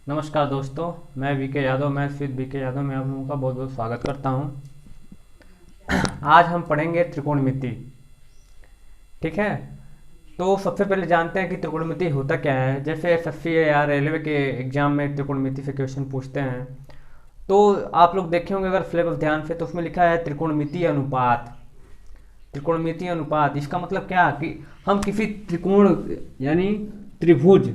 नमस्कार दोस्तों, मैं वीके यादव, मैं स्वित वीके यादव में आप लोगों का बहुत बहुत स्वागत करता हूं। आज हम पढ़ेंगे त्रिकोणमिति। ठीक है, तो सबसे पहले जानते हैं कि त्रिकोणमिति होता क्या है। जैसे एसएससी या रेलवे के एग्जाम में त्रिकोणमिति से क्वेश्चन पूछते हैं, तो आप लोग देखे होंगे अगर सिलेबस ध्यान से, तो उसमें लिखा है त्रिकोणमिति अनुपात। त्रिकोणमिति अनुपात इसका मतलब क्या कि हम किसी त्रिकोण यानी त्रिभुज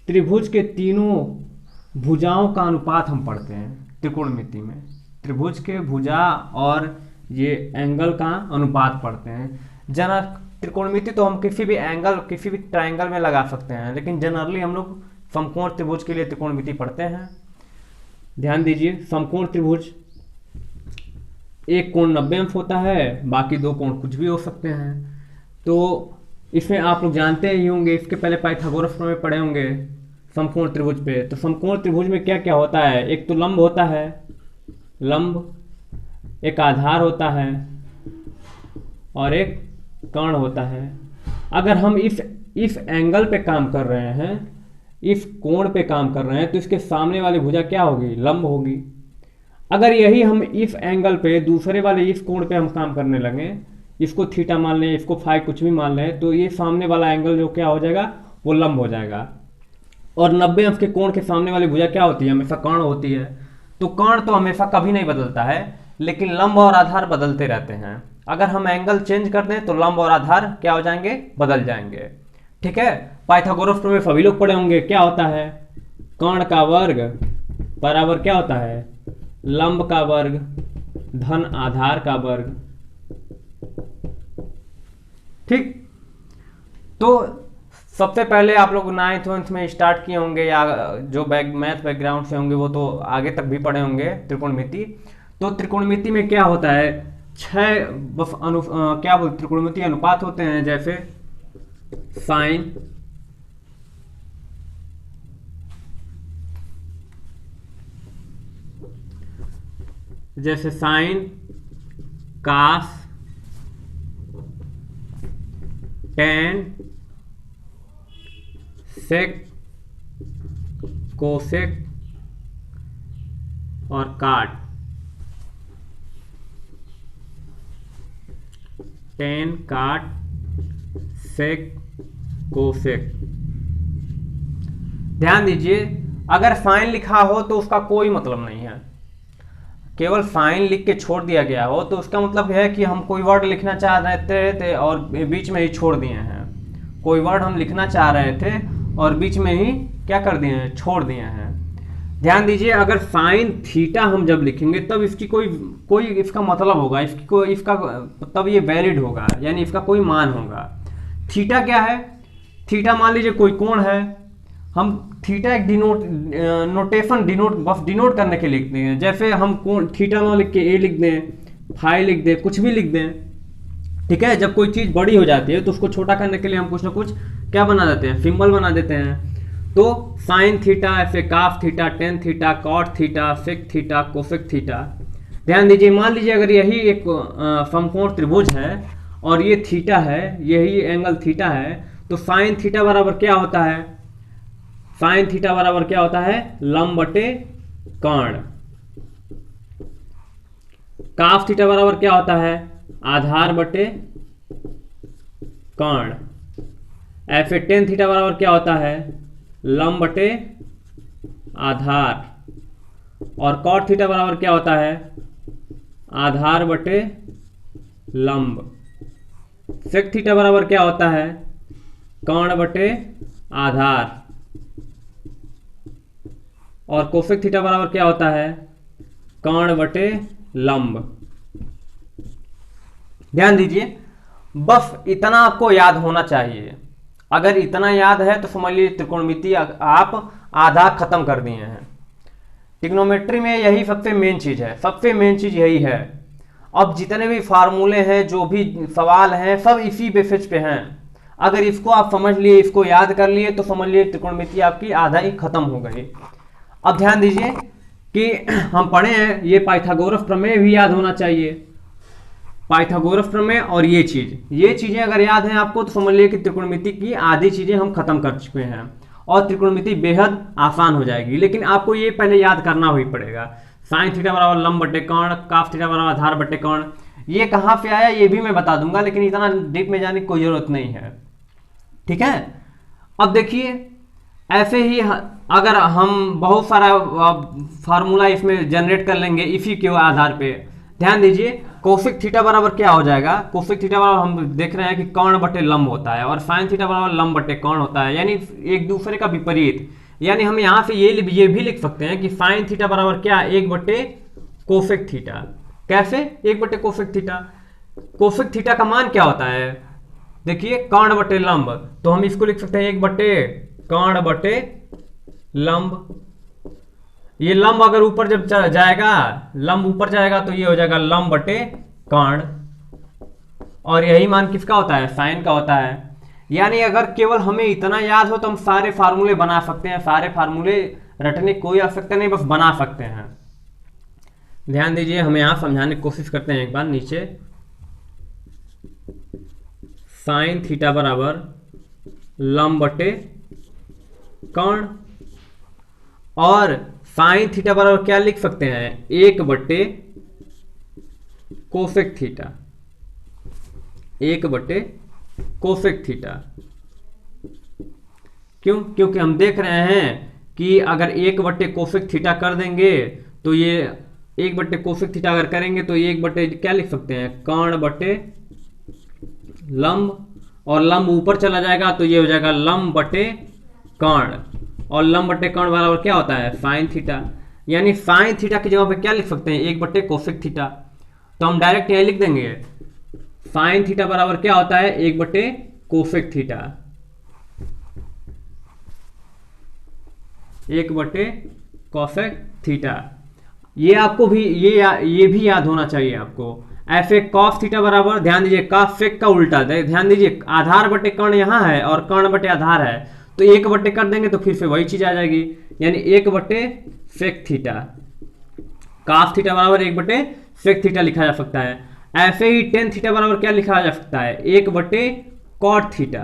त्रिभुज के तीनों भुजाओं का अनुपात हम पढ़ते हैं त्रिकोणमिति में। त्रिभुज के भुजा और ये एंगल का अनुपात पढ़ते हैं। जना त्रिकोणमिति तो हम किसी भी एंगल, किसी भी ट्रायंगल में लगा सकते हैं, लेकिन जनरली हम लोग समकोण त्रिभुज के लिए त्रिकोणमिति पढ़ते हैं। ध्यान दीजिए, समकोण त्रिभुज एक कोण 90 अंश होता है, बाकी दो कोण कुछ भी हो सकते हैं। तो इसमें आप लोग जानते ही होंगे, इसके पहले पाइथागोरस प्रमेय पढ़े होंगे समकोण त्रिभुज पे। तो समकोण त्रिभुज में क्या क्या होता है, एक तो लंब होता है, लंब, एक आधार होता है और एक कर्ण होता है। अगर हम इस एंगल पे काम कर रहे हैं, इस कोण पे काम कर रहे हैं, तो इसके सामने वाली भुजा क्या होगी, लंब होगी। अगर यही हम इस एंगल पे दूसरे वाले इस कोण पे हम काम करने लगे, इसको थीटा मान लें, इसको फाई कुछ भी मान लें, तो ये सामने वाला एंगल जो क्या हो जाएगा, वो लंब हो जाएगा। और 90 अंश के कोण के सामने वाली भुजा क्या होती है, हमेशा कर्ण होती है। तो कर्ण तो हमेशा कभी नहीं बदलता है, लेकिन लंब और आधार बदलते रहते हैं। अगर हम एंगल चेंज कर दें तो लंब और आधार क्या हो जाएंगे, बदल जाएंगे। ठीक है, पाइथागोरस प्रमेय सभी लोग पढ़े होंगे। क्या होता है, कर्ण का वर्ग बराबर क्या होता है, लंब का वर्ग धन आधार का वर्ग। ठीक, तो सबसे पहले आप लोग 9th 10th में स्टार्ट किए होंगे, या जो मैथ बैकग्राउंड से होंगे वो तो आगे तक भी पढ़े होंगे त्रिकोणमिति। तो त्रिकोणमिति में क्या होता है, क्या बोलते त्रिकोणमिति अनुपात होते हैं। जैसे साइन, कास, टेन, सेक, कोसेक और काट। टेन, काट, सेक, कोसेक। ध्यान दीजिए, अगर साइन लिखा हो तो उसका कोई मतलब नहीं है। केवल साइन लिख के छोड़ दिया गया हो तो उसका मतलब है कि हम कोई वर्ड लिखना चाह रहे थे और बीच में ही छोड़ दिए हैं। कोई वर्ड हम लिखना चाह रहे थे और बीच में ही क्या कर दिए हैं, छोड़ दिए हैं। ध्यान दीजिए, अगर साइन थीटा हम जब लिखेंगे तब इसकी कोई इसका मतलब होगा, इसका तब ये वैलिड होगा, यानी इसका कोई मान होगा। थीटा क्या है, थीटा मान लीजिए कोई कोण है, हम थीटा एक बस डिनोट करने के लिए लिखते हैं। जैसे हम कोण थीटा ना लिख के ए लिख दें, फाई लिख दें, कुछ भी लिख दें। ठीक है, जब कोई चीज बड़ी हो जाती है तो उसको छोटा करने के लिए हम कुछ ना कुछ क्या बना देते हैं, सिंबल बना देते हैं। तो साइन थीटा, ऐसे cos theta, tan theta, cot theta, sec theta, cosec theta. ध्यान दीजिए, मान लीजिए अगर यही एक समकोण त्रिभुज है और ये थीटा है, यही एंगल थीटा है, तो साइन थीटा बराबर क्या होता है, साइन थीटा बराबर क्या होता है, लंब बटे कर्ण। काफ थीटा बराबर क्या होता है, आधार बटे कर्ण। ऐसे टेन थीटा बराबर क्या होता है, लंब बटे आधार। और कॉट थीटा बराबर क्या होता है, आधार बटे लंब। सेक थीटा बराबर क्या होता है, कर्ण बटे आधार। और कोसेक थीटा बराबर क्या होता है, कर्ण बटे लंब। ध्यान दीजिए, बस इतना आपको याद होना चाहिए। अगर इतना याद है तो समझ लीजिए त्रिकोणमिति आप आधा खत्म कर दिए हैं। ट्रिग्नोमेट्री में यही सबसे मेन चीज है, सबसे मेन चीज यही है। अब जितने भी फार्मूले हैं, जो भी सवाल हैं, सब इसी बेसिस पे हैं। अगर इसको आप समझ लिए, इसको याद कर लिए, तो समझ लिए त्रिकोणमिति आपकी आधा ही खत्म हो गई। अब ध्यान दीजिए कि हम पढ़े हैं, ये पाइथागोरस प्रमेय भी याद होना चाहिए। पाइथागोरस प्रमेय और ये चीजें अगर याद हैं आपको, तो समझ लिए कि त्रिकोणमिति की आधी चीजें हम खत्म कर चुके हैं। और त्रिकोणमिति बेहद आसान हो जाएगी। लेकिन आपको ये पहले याद करना ही पड़ेगा, साइन थीटा बराबर लंब बटे कर्ण, काफ थीटा बराबर आधार बटे कर्ण। ये कहाँ पे आया ये भी मैं बता दूंगा, लेकिन इतना डीप में जाने की कोई जरूरत नहीं है, ठीक है। अब देखिए ऐसे ही अगर हम बहुत सारा फार्मूला इसमें जनरेट कर लेंगे इसी के आधार पे। ध्यान दीजिए कोसेक थीटा बराबर क्या हो जाएगा, कोसेक थीटा बराबर हम देख रहे हैं कि कर्ण बटे लंब होता है और साइन थीटा बराबर लंब बटे कर्ण होता है, यानी एक दूसरे का विपरीत। यानी हम यहाँ से ये भी लिख सकते हैं कि साइन थीटा बराबर क्या, एक बटे कोसेक थीटा। कैसे, एक बटे कोसेक थीटा। कोसेक थीटा का मान क्या होता है, देखिए कर्ण बटे लंब, तो हम इसको लिख सकते हैं एक बटे कर्ण बटे लंब। ये लंब अगर ऊपर जब जाएगा, लंब ऊपर जाएगा तो ये हो जाएगा लंब बटे कर्ण, और यही मान किसका होता है, साइन का होता है। यानी अगर केवल हमें इतना याद हो तो हम सारे फार्मूले बना सकते हैं, सारे फार्मूले रटने की कोई आवश्यकता नहीं, बस बना सकते हैं। ध्यान दीजिए हम यहां समझाने की कोशिश करते हैं एक बार। नीचे साइन थीटा बराबर लंब बटे कर्ण, और साइन थीटा बराबर क्या लिख सकते हैं, एक बटे कोसेक थीटा, एक बटे कोसेक थीटा। क्यों, क्योंकि हम देख रहे हैं कि अगर एक बटे कोसेक थीटा कर देंगे तो ये एक बटे कोसेक थीटा अगर करेंगे तो ये एक बटे क्या लिख सकते हैं, कर्ण बटे लंब, और लंब ऊपर चला जाएगा तो ये हो जाएगा लंब बटे कर्ण, और लंब बटे कर्ण बराबर क्या होता है, साइन थीटा। यानी साइन थीटा की जगह पे क्या लिख सकते हैं, एक बटे कोसेक थीटा। तो हम डायरेक्ट यही लिख देंगे साइन थीटा बराबर क्या होता है, एक बटे कोसेक थीटा, एक बटे कोसेक थीटा। ये आपको भी ये भी याद होना चाहिए आपको। ऐसे कॉस थीटा बराबर, ध्यान दीजिए कॉस सेक का उल्टा, ध्यान दीजिए आधार बटे कर्ण यहाँ है और कर्ण बटे आधार है, तो एक बटे कर देंगे तो फिर से वही चीज आ जाएगी, यानी एक बटे सेक थीटा। कॉस थीटा बराबर एक बटे सेक थीटा लिखा जा सकता है। ऐसे ही टेन थीटा बराबर क्या लिखा जा सकता है, एक बटे कॉट थीटा।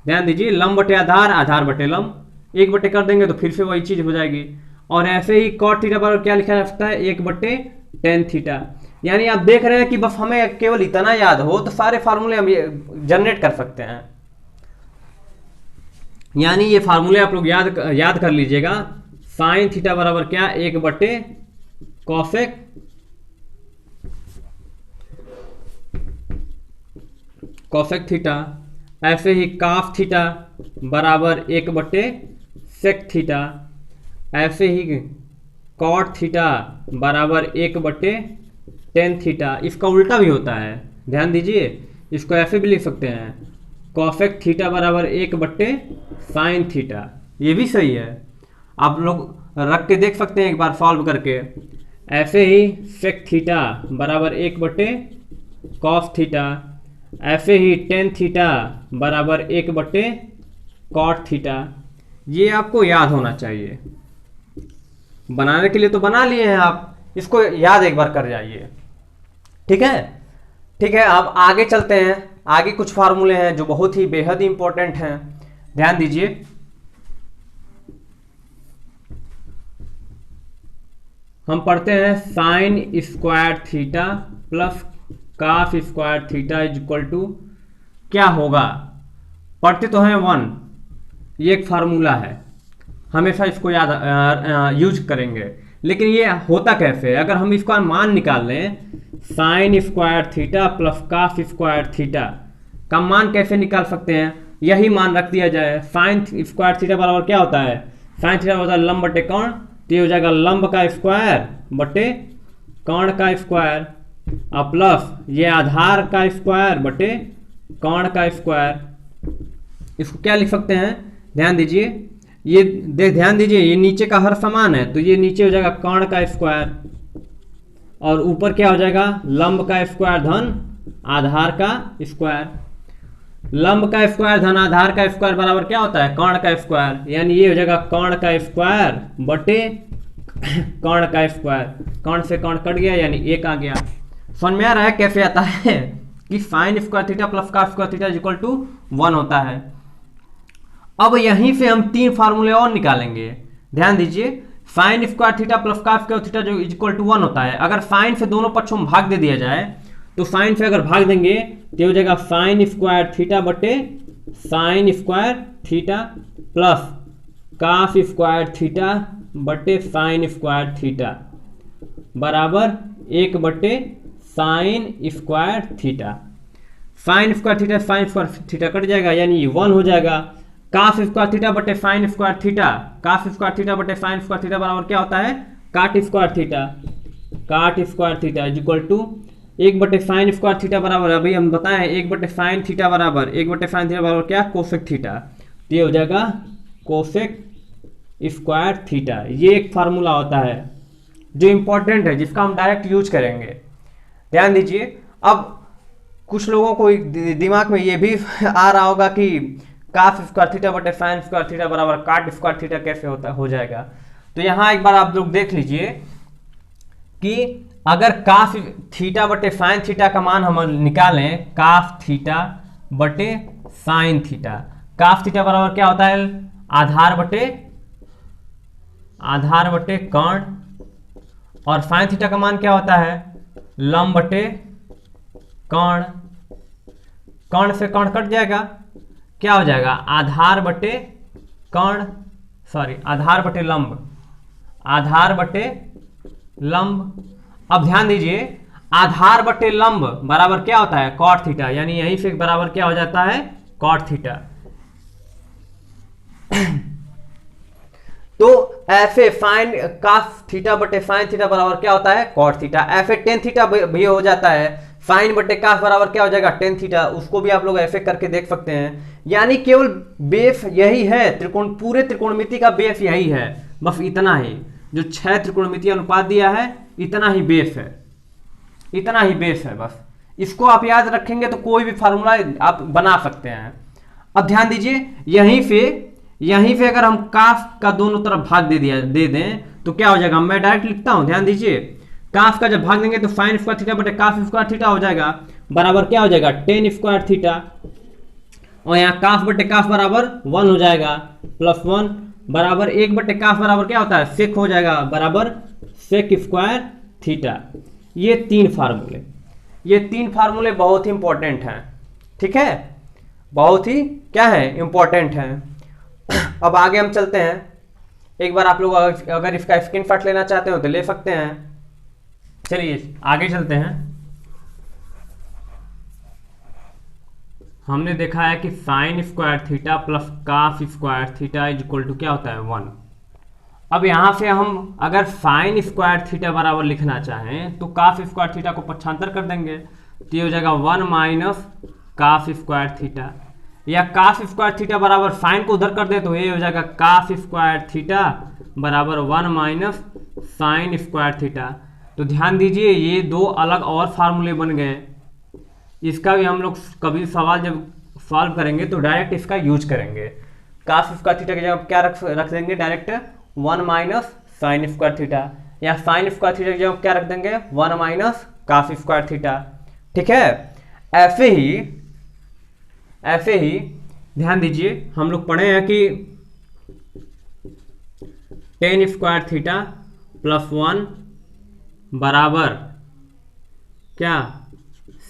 ध्यान दीजिए लंब बटे आधार, आधार बटे लंब, एक बटे कर देंगे तो फिर से वही चीज हो जाएगी। और ऐसे ही कॉट थीटा बराबर क्या लिखा जा सकता है, एक बटे टेन थीटा। यानी आप देख रहे हैं कि बस हमें केवल इतना याद हो तो सारे फार्मूले हम जनरेट कर सकते हैं। यानी ये फार्मूले आप लोग याद कर लीजिएगा। साइन थीटा बराबर क्या, एक बटे कॉसेक थीटा। ऐसे ही काफ थीटा बराबर एक बटे सेक थीटा। ऐसे ही कॉट थीटा बराबर एक बटे टेन थीटा। इसका उल्टा भी होता है, ध्यान दीजिए, इसको ऐसे भी लिख सकते हैं कॉसेक थीटा बराबर एक बटे साइन थीटा। ये भी सही है, आप लोग रख के देख सकते हैं एक बार सॉल्व करके। ऐसे ही सेक थीटा बराबर एक बटे कॉस थीटा। ऐसे ही टेन थीटा बराबर एक बटे कॉट थीटा। ये आपको याद होना चाहिए। बनाने के लिए तो बना लिए हैं आप, इसको याद एक बार कर जाइए, ठीक है। ठीक है, अब आगे चलते हैं। आगे कुछ फार्मूले हैं जो बहुत ही बेहद इंपॉर्टेंट हैं, ध्यान दीजिए। हम पढ़ते हैं sine square theta plus cos square theta is equal to क्या होगा, पढ़ते तो हैं 1, ये एक फार्मूला है, हमेशा इसको याद यूज करेंगे। लेकिन ये होता कैसे है, अगर हम इसका मान निकाल लें, sign square theta plus cos square theta का मान कैसे निकाल सकते हैं, यही मान रख दिया जाए। साइन स्क्वायर थीटा बराबर क्या होता है, साइन थीटा होता है लंब बटे कर्ण, तो ये हो जाएगा लंब का स्क्वायर बटे कर्ण का स्क्वायर, और प्लस ये आधार का स्क्वायर बटे कर्ण का स्क्वायर। इसको क्या लिख सकते हैं, ध्यान दीजिए, ये ध्यान दीजिए, ये नीचे का हर समान है तो ये नीचे हो जाएगा कर्ण का स्क्वायर, और ऊपर क्या हो जाएगा लंब का स्क्वायर धन आधार का स्क्वायर। लंब का स्क्वायर धन आधार का स्क्वायर बराबर क्या होता है, कर्ण का स्क्वायर। यानी ये हो जाएगा कर्ण का स्क्वायर बटे कर्ण का स्क्वायर। कर्ण से कर्ण कट गया यानी एक आ गया। समझ में आ रहा है कैसे आता है कि sine square theta plus cos square theta is equal to 1 होता है। अब यहीं से हम 3 फार्मूले और निकालेंगे, ध्यान दीजिए। Sign square theta plus cos square theta जो इक्वल टू 1 होता है, अगर साइन से दोनों पक्षों में भाग दे दिया जाए तो साइन से अगर भाग देंगे तो हो जाएगा साइन स्क्वायर थीटा बटे sine square theta plus cos square theta बटे साइन स्क्वायर थीटा बराबर 1 बटे sine square theta. Sine square theta sine square theta cut जाएगा यानी 1 हो जाएगा। कॉस स्क्वायर थीटा बटे sine square theta, cos square theta बटे साइन स्क्वायर थीटा बराबर क्या होता है, cot square theta. Cot square theta is equal to 1 बटे साइन स्क्वायर थीटा बराबर, अभी हम बताएं 1 बटे साइन थीटा बराबर 1 बटे साइन थीटा बराबर क्या, कोसेक थीटा। तो ये हो जाएगा कोसेक स्क्वायर थीटा। ये एक फार्मूला होता है जो इंपॉर्टेंट है, जिसका हम डायरेक्ट यूज करेंगे, ध्यान दीजिए। अब कुछ लोगों को दिमाग में ये भी आ रहा होगा कि कॉस स्क्वायर थीटा बटे साइन स्क्वायर थीटा बराबर काट स्क्वायर थीटा कैसे हो जाएगा। तो यहाँ एक बार आप लोग देख लीजिए कि अगर कॉस थीटा बटे साइन थीटा का मान हम निकालें, कॉस थीटा बटे साइन थीटा, कॉस थीटा बराबर क्या होता है, आधार बटे कर्ण, और साइन थीटा का मान क्या होता है, लंब बटे कर्ण। कर्ण से कर्ण कट जाएगा, क्या हो जाएगा, आधार बटे कर्ण, सॉरी आधार बटे लंब, आधार बटे लंब। अब ध्यान दीजिए, आधार बटे लंब बराबर क्या होता है, कॉट थीटा, यानी यहीं से बराबर क्या हो जाता है, कॉट थीटा। तो ऐसे साइन कॉस थीटा बटे साइन थीटा बराबर क्या होता है, कॉट थीटा। ऐसे टेन थीटा भी हो जाता है, साइन बटे कॉस बराबर क्या हो जाएगा, टेन थीटा। उसको भी आप लोग ऐसे करके देख सकते हैं। यानी केवल बेस यही है, त्रिकोण पूरे त्रिकोणमिति का बेस यही है, बस इतना ही। जो 6 त्रिकोणमिति अनुपात दिया है इतना ही बेस है, इतना ही बेस है बस। इसको आप याद रखेंगे तो कोई भी फार्मूला आप बना सकते हैं। अब ध्यान दीजिए, यहीं पे अगर हम कॉस का दोनों तरफ भाग दे दें तो क्या हो जाएगा, मैं डायरेक्ट लिखता हूं, ध्यान दीजिए। कॉस का जब भाग देंगे तो साइन स्क्वायर थीटा बटे कॉस स्क्वायर थीटा हो जाएगा, बराबर क्या हो जाएगा, टेन स्क्वायर थीटा। और यहाँ कॉस बटे कॉस बराबर 1 हो जाएगा, प्लस 1 बराबर 1 बटे कॉस बराबर क्या होता है, सेक हो जाएगा, बराबर सेक स्क्वायर थीटा। ये 3 फार्मूले बहुत ही इंपॉर्टेंट हैं, ठीक है, बहुत ही क्या है, इंपॉर्टेंट हैं। अब आगे हम चलते हैं। एक बार आप लोग अगर इसका स्क्रीनशॉट लेना चाहते हो तो ले सकते हैं। चलिए आगे चलते हैं। हमने देखा है कि sine square theta plus cos square theta is equal to क्या होता है, 1। अब यहां से हम अगर साइन स्क्वायर थीटा बराबर लिखना चाहें तो कॉस स्क्वायर थीटा को पक्षांतर कर देंगे, तो ये हो जाएगा 1 माइनस कॉस स्क्वायर थीटा। या कॉस स्क्वायर थीटा बराबर साइन को उधर कर दे तो ये हो जाएगा कॉस स्क्वायर थीटा बराबर 1 माइनस साइन स्क्वायर थीटा। तो ध्यान दीजिए, ये 2 अलग और फार्मूले बन गए। इसका भी हम लोग कभी सवाल जब सॉल्व करेंगे तो डायरेक्ट इसका यूज करेंगे। कॉस स्क्वायर थीटा की जगह क्या रख देंगे, direct 1 minus sign square theta, या साइन स्क्वायर थीटा की जगह क्या रख देंगे, 1 माइनस कॉस स्क्वायर थीटा, ठीक है। ऐसे ही ध्यान दीजिए, हम लोग पढ़े हैं कि टेन स्क्वायर थीटा प्लस 1 बराबर क्या,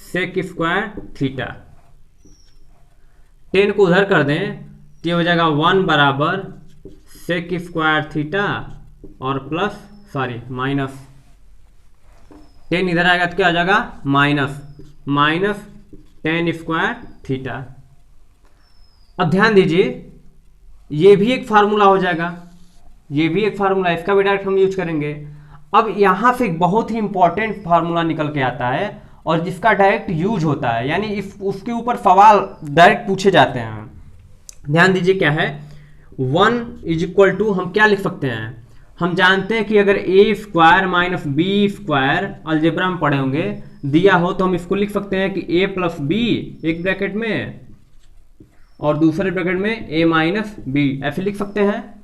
सेक स्क्वायर थीटा। 10 को उधर कर दें तो हो जाएगा 1 बराबर सेक स्क्वायर थीटा और प्लस माइनस 10 इधर आएगा तो क्या हो जाएगा, माइनस 10 स्क्वायर थीटा। अब ध्यान दीजिए, ये भी एक फार्मूला हो जाएगा, ये भी एक फार्मूला, इसका भी डायरेक्ट हम यूज करेंगे। अब यहां से एक बहुत ही इंपॉर्टेंट फार्मूला निकल के आता है और जिसका डायरेक्ट यूज होता है, यानी उसके ऊपर सवाल डायरेक्ट पूछे जाते हैं। ध्यान दीजिए क्या है, 1 इज इक्वल टू हम क्या लिख सकते हैं, हम जानते हैं कि अगर A square minus B square algebra में पढ़े होंगे दिया हो तो हम इसको लिख सकते हैं कि ए प्लस बी एक ब्रैकेट में और दूसरे ब्रैकेट में ए माइनस बी, ऐसे लिख सकते हैं।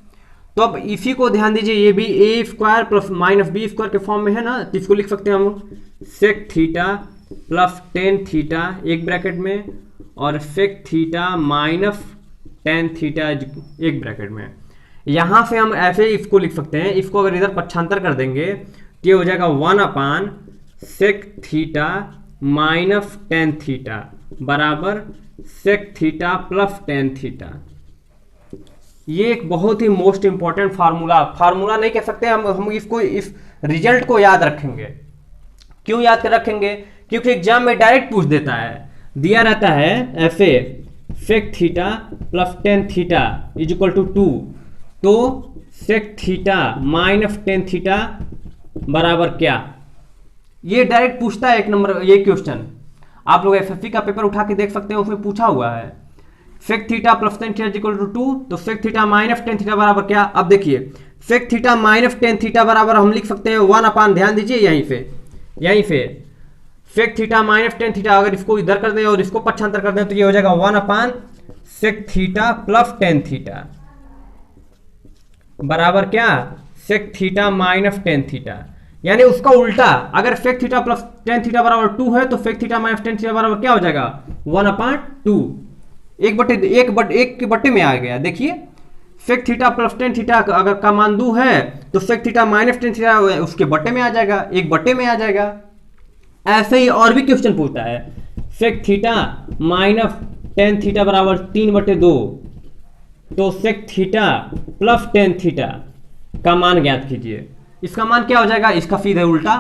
तो अब इसी को ध्यान दीजिए, ये भी A square plus minus B square के फॉर्म में है ना, तो इसको लिख सकते हैं हम sec theta plus tan theta एक ब्रैकेट में और sec theta minus tan theta एक ब्रैकेट में। यहां से हम ऐसे इसको लिख सकते हैं, इसको अगर इधर पक्षांतर कर देंगे तो ये हो जाएगा 1/sec theta minus tan theta बराबर sec theta plus tan theta. ये एक बहुत ही मोस्ट इंपॉर्टेंट फार्मूला नहीं कह सकते हम इसको, इस रिजल्ट को याद रखेंगे। क्यों याद कर रखेंगे? क्योंकि एग्जाम में डायरेक्ट पूछ देता है, दिया रहता है ऐसे sec theta plus tan theta is equal to 2, तो sec theta minus tan theta बराबर क्या, ये डायरेक्ट पूछता है एक नंबर ये क्वेश्चन। आप लोग एसएससी का पेपर उठा के देख सकते हैं, उसमें पूछा हुआ है sec theta plus tan theta equal to 2, तो sec theta minus tan theta बराबर क्या। अब देखिए sec theta minus tan theta बराबर हम लिख सकते हैं 1/, ध्यान दीजिए यहीं पे sec theta minus tan theta, अगर इसको इधर कर दें और इसको पक्षांतर कर दें तो ये हो जाएगा 1/sec theta plus tan theta बराबर क्या, sec theta minus tan theta. यानी उसका उल्टा, अगर sec theta plus tan theta बराबर 2 है तो sec theta minus tan theta बराबर क्या हो जाएगा 1/2, एक के बट्टे में आ गया। देखिए sec theta plus tan theta अगर का मान 2 है तो sec theta minus tan theta उसके बट्टे में आ जाएगा, एक बट्टे में आ जाएगा। ऐसे ही और भी क्वेश्चन पूछता है sec theta minus tan theta बराबर 3/2, तो sec theta plus tan theta का मान ज्ञात कीजिए। इसका मान क्या हो जाएगा, इसका सीधे उल्टा,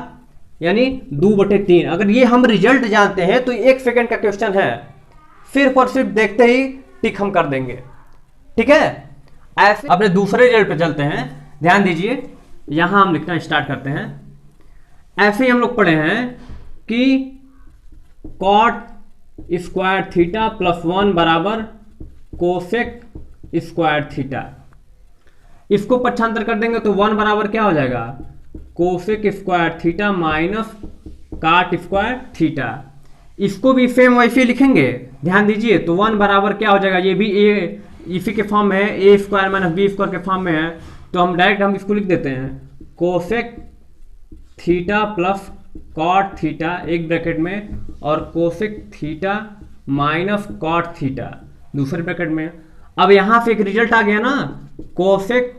यानी 2/3। अगर ये हम रिजल्ट जानते हैं तो 1 सेकंड का क्वेश्चन है, सिर्फ और सिर्फ देखते ही टिक हम कर देंगे। ठीक है, ऐसे अपने दूसरे रिजल्ट पे चलते हैं। ध्यान दीजिए, यहां हम लिखना स्टार्ट करते हैं। ऐसे ही हम लोग पढ़े हैं कि cot स्क्वायर थीटा प्लस 1 बराबर कोसेक स्क्वायर थीटा। इसको पक्षांतर कर देंगे तो 1 बराबर क्या हो जाएगा, cosec square theta minus cot square theta. इसको भी सेम वैसे ही लिखेंगे, ध्यान दीजिए। तो 1 बराबर क्या हो जाएगा, ये भी ए इसी के फॉर्म में है, A square minus B square के फॉर्म में है, तो हम डायरेक्ट इसको लिख देते हैं cosec theta plus cot theta एक ब्रैकेट में, और cosec theta minus cot theta दूसरे ब्रैकेट में। अब यहां से एक रिजल्ट आ गया ना, cosec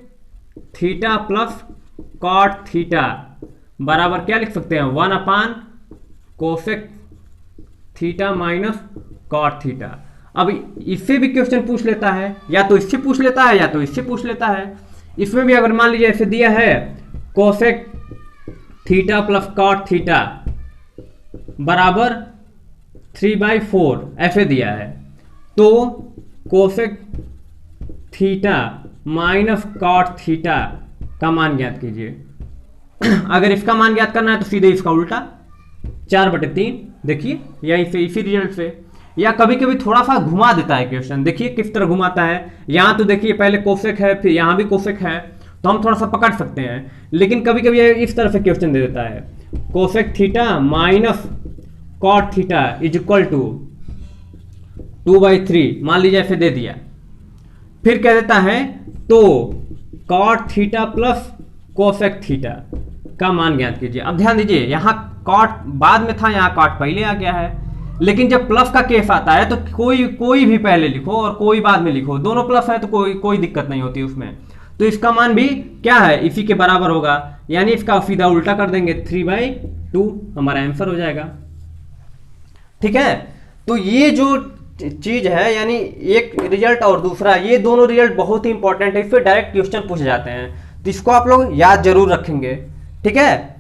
theta plus cot theta बराबर क्या लिख सकते हैं 1/, cosec theta minus cot theta. अब इससे भी क्वेश्चन पूछ लेता है, या तो इससे पूछ लेता है या तो इससे पूछ लेता है। इसमें भी अगर मान लीजिए ऐसे दिया है cosec theta plus cot theta बराबर 3/4 ऐसे दिया है, तो cosec theta minus cot theta का मान ज्ञात कीजिए। अगर इसका मान ज्ञात करना है तो सीधे इसका उल्टा 4/3। देखिए यहीं से इसी रिजल्ट से, या कभी कभी थोड़ा सा घुमा देता है क्वेश्चन। देखिए किस तरह घुमाता है, यहां तो देखिए पहले कोसेक है फिर यहां भी कोसेक है, तो हम थोड़ा सा पकड़ सकते हैं। लेकिन कभी कभी इस तरह से क्वेश्चन दे देता है cosec theta minus cot theta is equal to 2/3, मान लीजिए ऐसे दे दिया। फिर कह देता है तो cot theta plus cosec theta का मान ज्ञात कीजिए। अब ध्यान दीजिए, यहाँ कॉट बाद में था, यहाँ कॉट पहले आ गया है। लेकिन जब प्लस का केस आता है तो कोई भी पहले लिखो और कोई बाद में लिखो, दोनों प्लस है तो कोई दिक्कत नहीं होती उसमें। तो इसका मान भी क्या है, इसी के बराबर होगा, यानी इसका सीधा उल्टा कर देंगे 3/2 हमारा आंसर हो जाएगा। ठीक है, तो ये जो चीज है, यानी एक रिजल्ट और दूसरा, ये दोनों रिजल्ट बहुत ही इंपॉर्टेंट है, इस पर डायरेक्ट क्वेश्चन पूछे जाते हैं, तो इसको आप लोग याद जरूर रखेंगे। ठीक है,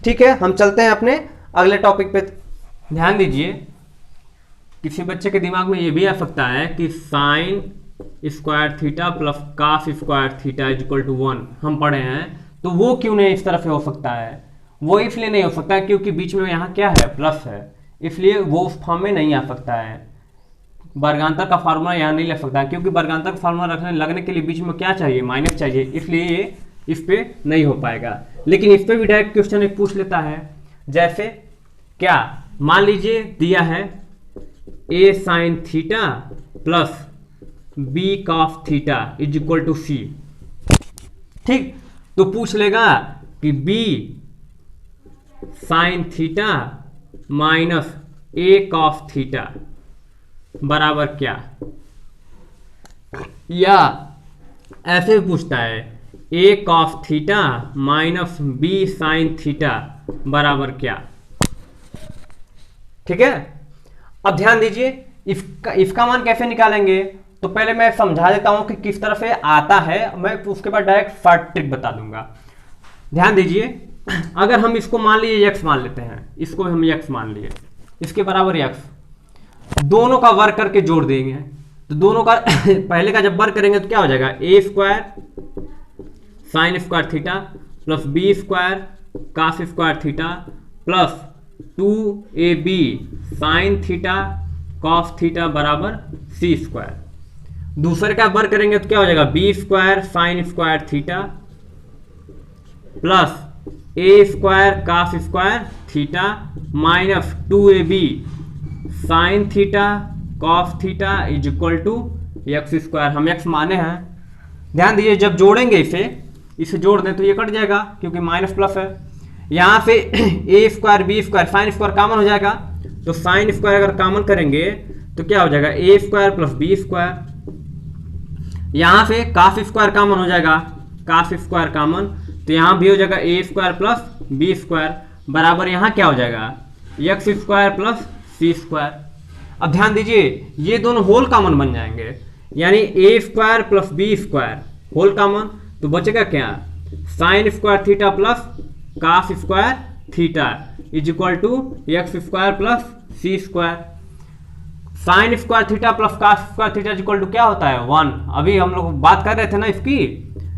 ठीक है, हम चलते हैं अपने अगले टॉपिक पे। ध्यान दीजिए, किसी बच्चे के दिमाग में ये भी आ सकता है कि sine square theta plus cos square theta is equal to 1 हम पढ़े हैं, तो वो क्यों नहीं इस तरह से हो सकता है। वो इसलिए नहीं हो सकता है क्योंकि बीच में यहाँ क्या है, प्लस है, इसलिए वो उस फॉर्म में नहीं आ सकता है। वर्गांतर का फार्मूला यहाँ नहीं लग सकता, क्योंकि वर्गांतर का फार्मूला लगने के लिए बीच में क्या चाहिए, माइनस चाहिए, इसलिए ये इस पे नहीं हो पाएगा। लेकिन इस पे भी डायरेक्ट क्वेश्चन एक पूछ लेता है, जैसे क्या, मान लीजिए दिया है a sine theta plus b cos theta is equal to c। ठीक, तो पूछ लेगा कि b sine theta minus a cos theta बराबर क्या। या ऐसे भी पूछता है a cos theta minus b sine theta बराबर क्या। ठीक है, अब ध्यान दीजिए इसका मान कैसे निकालेंगे। तो पहले मैं समझा देता हूं कि किस तरह से आता है, मैं उसके बाद डायरेक्ट शॉर्ट ट्रिक बता दूंगा। ध्यान दीजिए, अगर हम इसको मान लिए x मान लेते हैं, इसको हम x मान लिए, इसके बराबर x, दोनों का वर्ग करके जोड़ देंगे। तो दोनों का पहले का जब वर्ग करेंगे तो क्या हो जाएगा, a square sine square theta plus b square cos square theta plus 2ab sine theta cos theta बराबर c स्क्वायर। दूसरे का वर्ग करेंगे तो क्या हो जाएगा, b square sine square theta plus a square cos square theta minus 2ab sine theta cos theta is equal to X square. हम x माने हैं। ध्यान दीजिए, जब जोड़ेंगे इसे जोड़ दें तो ये कट जाएगा क्योंकि माइनस प्लस है। यहाँ से a square B square sine square common हो जाएगा, तो साइन स्क्वायर अगर कॉमन करेंगे तो क्या हो जाएगा, a square plus B square. यहाँ से कॉस स्क्वायर कॉमन हो जाएगा, कॉस स्क्वायर कॉमन, तो यहाँ भी हो जाएगा a square plus B square बराबर यहाँ क्या हो जाएगा, X square plus C square. अब ध्यान दीजिए, ये दोनों होल कॉमन बन जाएंगे, यानी a square plus B square whole common, तो बचेगा क्या, sine square theta plus cos square theta is equal to X square plus C square. Sine square theta plus cos square theta is equal to क्या होता है, 1। अभी हम लोग बात कर रहे थे ना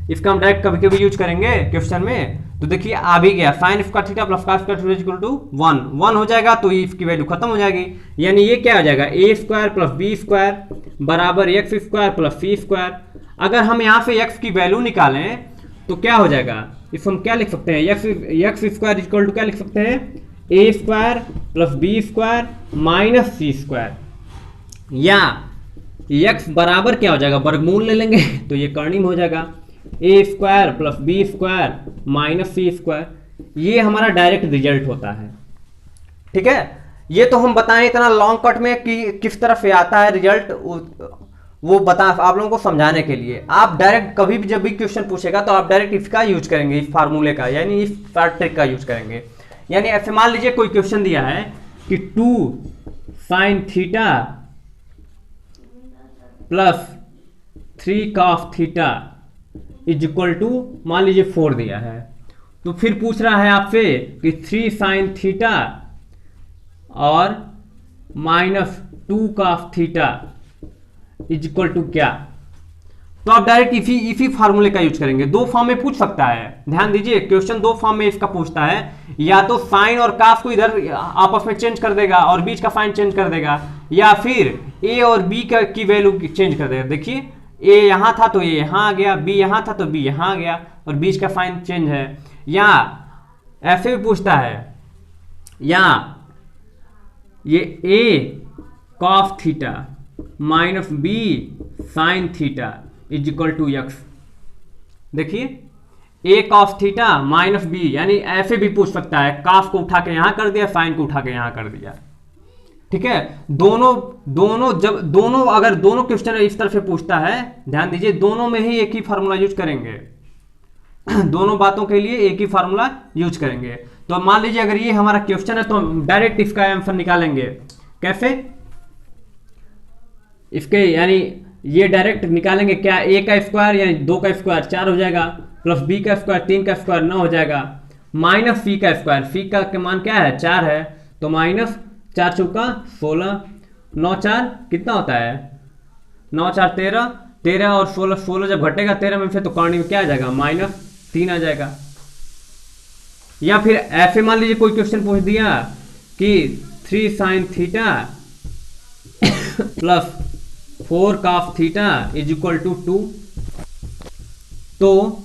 इसका हम डायरेक्ट कभी कभी यूज करेंगे क्वेश्चन में। तो देखिए आ भी गया, sine square theta plus cos square theta is equal to 1 हो जाएगा, तो इसकी वैल्यू खत्म हो जाएगी। यानी ये क्या हो जाएगा, a square plus B square बराबर X square plus C square. अगर हम यहाँ से x की वैल्यू निकालें तो क्या हो जाएगा, इसको हम क्या लिख सकते हैं, एक्स स्क्वायर इक्वल टू क्या लिख सकते हैं, a square plus B square minus C square, या x बराबर क्या हो जाएगा, वर्गमूल ले लेंगे तो ये कर्णिम हो जाएगा, a square plus B square minus C square. ये हमारा डायरेक्ट रिजल्ट होता है। ठीक है, ये तो हम बताएं इतना लॉन्ग कट में कि किस तरह से आता है रिजल्ट, वो बता आप लोगों को समझाने के लिए। आप डायरेक्ट कभी भी जब भी क्वेश्चन पूछेगा तो आप डायरेक्ट इसका यूज करेंगे, इस फार्मूले का, यानी इस शॉर्ट ट्रिक का यूज करेंगे। यानी ऐसे मान लीजिए कोई क्वेश्चन दिया है कि 2 sine theta plus 3 cos theta is equal to मान लीजिए 4 दिया है, तो फिर पूछ रहा है आपसे कि 3 साइन थीटा और minus 2 cos theta is equal to क्या। तो आप डायरेक्ट इसी फार्मूले का यूज करेंगे। दो फॉर्म में पूछ सकता है, ध्यान दीजिए क्वेश्चन दो फॉर्म में इसका पूछता है, या तो साइन और कास को इधर आपस में चेंज कर देगा और बीच का साइन चेंज कर देगा, या फिर ए और बी की वैल्यू चेंज कर देगा। देखिए ए यहाँ था तो ए यहाँ आ गया, बी यहाँ था तो बी यहाँ आ गया, और बीच का साइन चेंज है। या ऐसे भी पूछता है, या ये A cos theta minus B sine theta is equal to X. देखिए A cos theta minus B, यानी ऐसे भी पूछ सकता है, कॉस को उठा के यहां कर दिया, साइन को उठा के यहां कर दिया। ठीक है, अगर दोनों क्वेश्चन इस तरह से पूछता है, ध्यान दीजिए दोनों में ही एक ही फार्मूला यूज करेंगे दोनों बातों के लिए एक ही फार्मूला यूज करेंगे। तो मान लीजिए अगर ये हमारा क्वेश्चन है तो हम डायरेक्ट इसका आंसर निकालेंगे। कैसे, इसके यानी ये डायरेक्ट निकालेंगे क्या, a का स्क्वायर यानी 2 का स्क्वायर 4 हो जाएगा, प्लस b का स्क्वायर 3 का स्क्वायर 9 हो जाएगा, माइनस c का स्क्वायर, c का मान क्या है 4 है, तो माइनस 4 चौका 16, 9 4 कितना होता है, 9 4 13, 13 और 16, 16 जब घटेगा 13 में से तो कॉर्नर में क्या आ जाएगा, -3 आ जाएगा। या फिर ऐसे मान लीजिए कोई क्वेश्चन पूछ दिया कि 3 sine theta plus 4 cos theta is equal to 2, तो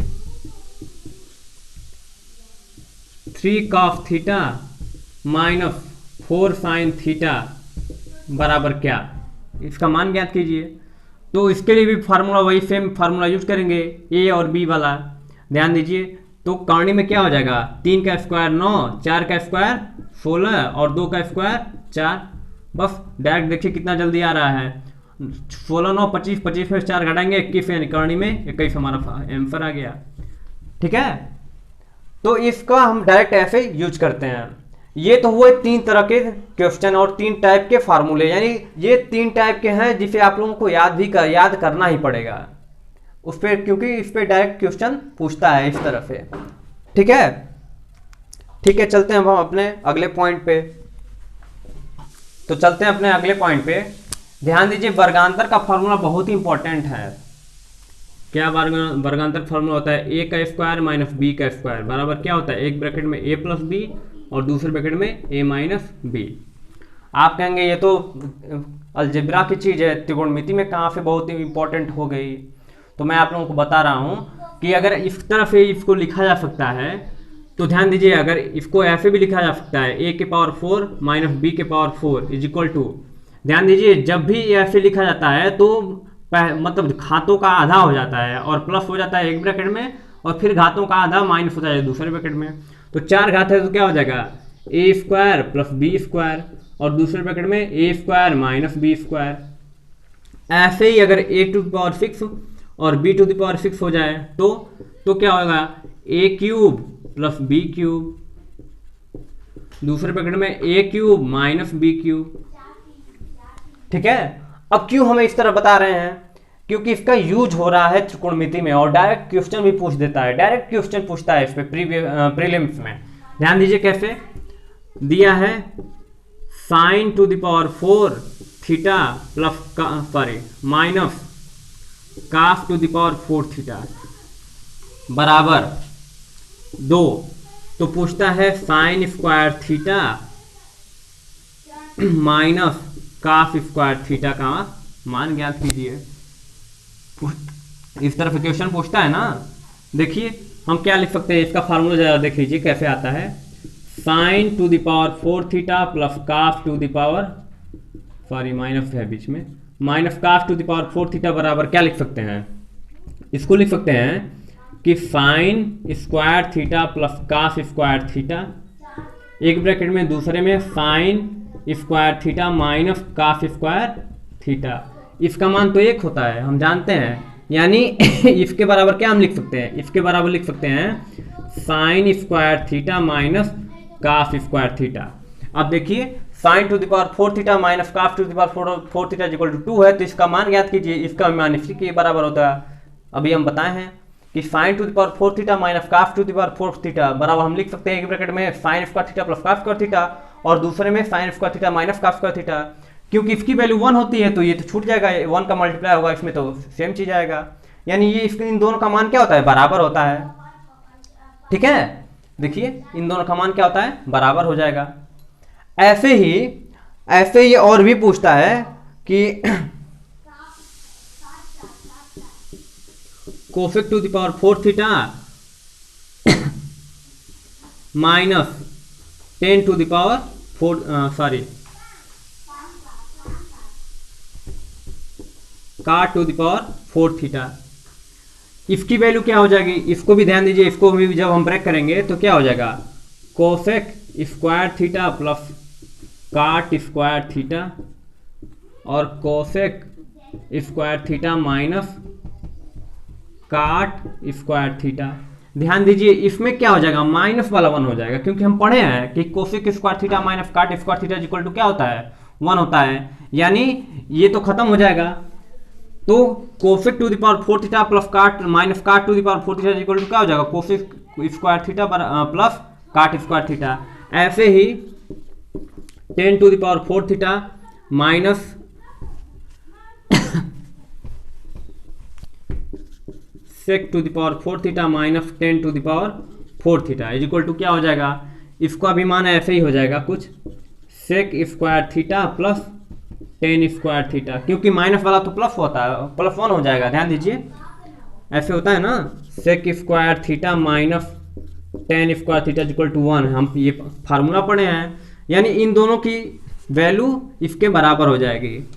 3 cos theta minus 4 sine theta बराबर क्या, इसका मान ज्ञात कीजिए। तो इसके लिए भी फार्मूला वही सेम फार्मूला यूज करेंगे, ए और बी वाला। ध्यान दीजिए, तो कॉर्नी में क्या हो जाएगा, 3 का स्क्वायर 9, 4 का स्क्वायर 16 और 2 का स्क्वायर 4। बस डायरेक्ट देखिए कितना जल्दी आ रहा है। 16 9 25, 25 में 4 घटाएंगे 21, यानी करणी में 21 हमारा आंसर आ गया। ठीक है, तो इसका हम डायरेक्ट ऐसे यूज करते हैं। ये तो हुए 3 तरह के क्वेश्चन और 3 टाइप के फार्मूले, यानी ये 3 टाइप के हैं जिसे आप लोगों को याद करना ही पड़ेगा उस पर, क्योंकि इस पर डायरेक्ट क्वेश्चन पूछता है इस तरह से। ठीक है, ठीक है, चलते हैं हम अपने अगले पॉइंट पे। तो चलते हैं अपने अगले पॉइंट पे। ध्यान दीजिए, वर्गांतर का फॉर्मूला बहुत ही इंपॉर्टेंट है। क्या वर्गांतर फॉर्मूला होता है? ए का स्क्वायर माइनस बी का स्क्वायर बराबर क्या होता है? एक ब्रैकेट में ए प्लस बी और दूसरे ब्रैकेट में ए माइनस बी। आप कहेंगे ये तो अलजेब्रा की चीज़ है, त्रिकोणमिति में कहाँ से बहुत ही इंपॉर्टेंट हो गई। तो मैं आप लोगों को बता रहा हूँ कि अगर इस तरह से इसको लिखा जा सकता है तो ध्यान दीजिए, अगर इसको ऐसे भी लिखा जा सकता है ए के पावर 4 माइनस बी के पावर 4 इज इक्वल टू, ध्यान दीजिए जब भी ऐसे लिखा जाता है तो मतलब घातों का आधा हो जाता है और प्लस हो जाता है एक ब्रैकेट में, और फिर घातों का आधा माइनस होता है दूसरे ब्रैकेट में। तो 4 घात है तो क्या हो जाएगा? ए स्क्वायर प्लस बी स्क्वायर, और दूसरे ब्रैकेट में ए स्क्वायर माइनस बी स्क्वायर। ऐसे ही अगर ए टू द पावर 6 और बी टू द पावर 6 हो जाए तो क्या होगा? ए क्यूब प्लस बी क्यूब, दूसरे ब्रैकेट में ए क्यूब माइनस बी क्यूब। ठीक है, अब क्यों हमें इस तरह बता रहे हैं? क्योंकि इसका यूज हो रहा है त्रिकोणमिति में और डायरेक्ट क्वेश्चन भी पूछ देता है, डायरेक्ट क्वेश्चन पूछता है इस पे प्रीलिम्स में। ध्यान दीजिए कैसे दिया है, sine to the power 4 theta plus minus cos to the power 4 theta बराबर 2। तो पूछता है sine square theta minus cos square theta का मान ज्ञात कीजिए। इस तरह क्वेश्चन पूछता है ना। देखिए हम क्या लिख सकते हैं, इसका फार्मूला जरा देख लीजिए कैसे आता है। Sine to the power 4 theta plus cos to the power, sorry minus है बीच में, minus cos to the power 4 theta बराबर क्या लिख सकते हैं? इसको लिख सकते हैं कि sine square theta plus cos square theta, एक ब्रैकेट में दूसरे में sine square theta minus cos square theta. इसका मान तो 1 होता है, हम जानते हैं, यानी इसके बराबर क्या हम लिख सकते हैं? इसके बराबर लिख सकते हैं sine square theta minus cos square theta. अब देखिए sine to the power 4 theta minus cos to the power 4 theta equal to 2 है, तो इसका मान ज्ञात कीजिए। इसका मान इसी के बराबर होता है, अभी हम बताए हैं कि sine to the power 4 theta minus cos to the power 4 theta बराबर हम लिख सकते हैं एक ब्रैकेट में sine square theta plus cos square theta और दूसरे में sine square theta minus cos square theta. क्योंकि इसकी वैल्यू 1 होती है तो ये तो छूट जाएगा, 1 का मल्टीप्लाई होगा इसमें तो सेम चीज आएगा, यानी ये इन दोनों का मान क्या होता है? बराबर होता है। ठीक है, देखिए इन दोनों का मान क्या होता है? बराबर हो जाएगा। ऐसे ही और भी पूछता है कि cosec to the power 4 theta minus 10 to the power 4 cot to the power 4 theta. इसकी वैल्यू क्या हो जाएगी? इसको भी ध्यान दीजिए, इसको भी जब हम ब्रेक करेंगे तो क्या हो जाएगा? Cosec square theta plus cot square theta और cosec square theta minus cot square theta. ध्यान दीजिए इसमें क्या हो जाएगा? माइनस वाला 1 हो जाएगा, क्योंकि हम पढ़े हैं कि cosec square theta minus cot square theta equal to क्या होता है? 1 होता है, यानी ये तो खत्म हो जाएगा। तो cosec to the power 4 theta plus cot minus cot to the power 4 theta equal to क्या हो जाएगा? Cosec square theta plus cot square theta. ऐसे ही 10 to the power 4 theta minus sec to the power 4 theta minus 10 to the power 4 theta is equal to क्या हो जाएगा? इसका भी मान ऐसे ही हो जाएगा कुछ, sec square theta plus 10 square theta, क्योंकि माइनस वाला तो प्लस होता है, प्लस 1 हो जाएगा। ध्यान दीजिए ऐसे होता है ना, sec square theta minus 10 square theta equal to 1। हम ये फार्मूला पढ़े हैं, यानी इन दोनों की वैल्यू इसके बराबर हो जाएगी।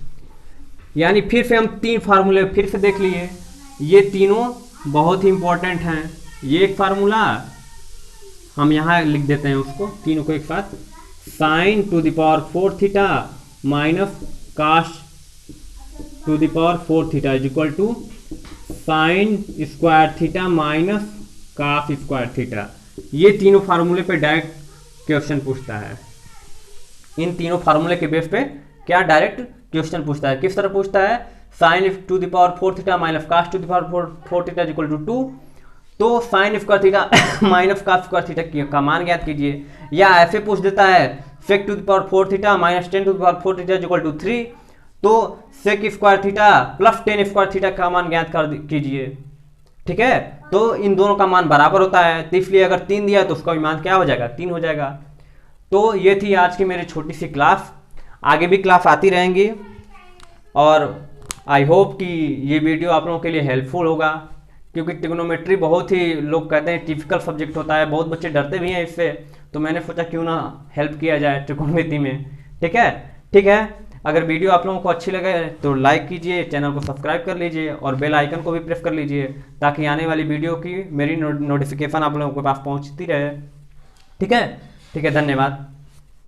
यानी फिर से हम 3 फार्मूले फिर से देख लिए, ये तीनों बहुत ही इंपॉर्टेंट हैं। ये एक फार्मूला हम यहाँ लिख देते हैं उसको, तीनों को एक साथ, sine to the power 4 theta minus cos to the power 4 theta is equal to sine square theta minus cos square theta. ये तीनों फार्मूले पे डायरेक्ट क्वेश्चन पूछता है। इन तीनों फार्मूले के बेस पे क्या डायरेक्ट क्वेश्चन पूछता है। किस तरह पूछता है, sine to the power 4 theta minus cos to the power 4 theta equal to 2। तो sine square theta minus cos square theta का मान ज्ञात कीजिए। या ऐसे पूछ देता है sec to the power 4 theta minus 10 to the power 4 theta equal to 3। तो sec square theta plus 10 square theta का मान ज्ञात कर कीजिए। ठीक है, तो इन दोनों का मान बराबर होता है, तो इसलिए अगर 3 दिया तो उसका भी मान क्या हो जाएगा, 3 हो जाएगा। तो ये थी आज की मेरी छोटी सी क्लास। आगे भी क्लास आती रहेंगी और आई होप कि ये वीडियो आप लोगों के लिए हेल्पफुल होगा, क्योंकि ट्रिग्नोमेट्री बहुत ही लोग कहते हैं टिपिकल सब्जेक्ट होता है, बहुत बच्चे डरते भी हैं इससे। तो मैंने सोचा क्यों ना हेल्प किया जाए ट्रिग्नोमेट्री में। ठीक है, अगर वीडियो आप लोगों को अच्छी लगे तो लाइक कीजिए, चैनल को सब्सक्राइब कर लीजिए और बेल आइकन को भी प्रेस कर लीजिए, ताकि आने वाली वीडियो की मेरी नोटिफिकेशन आप लोगों के पास पहुंचती रहे। ठीक है, धन्यवाद।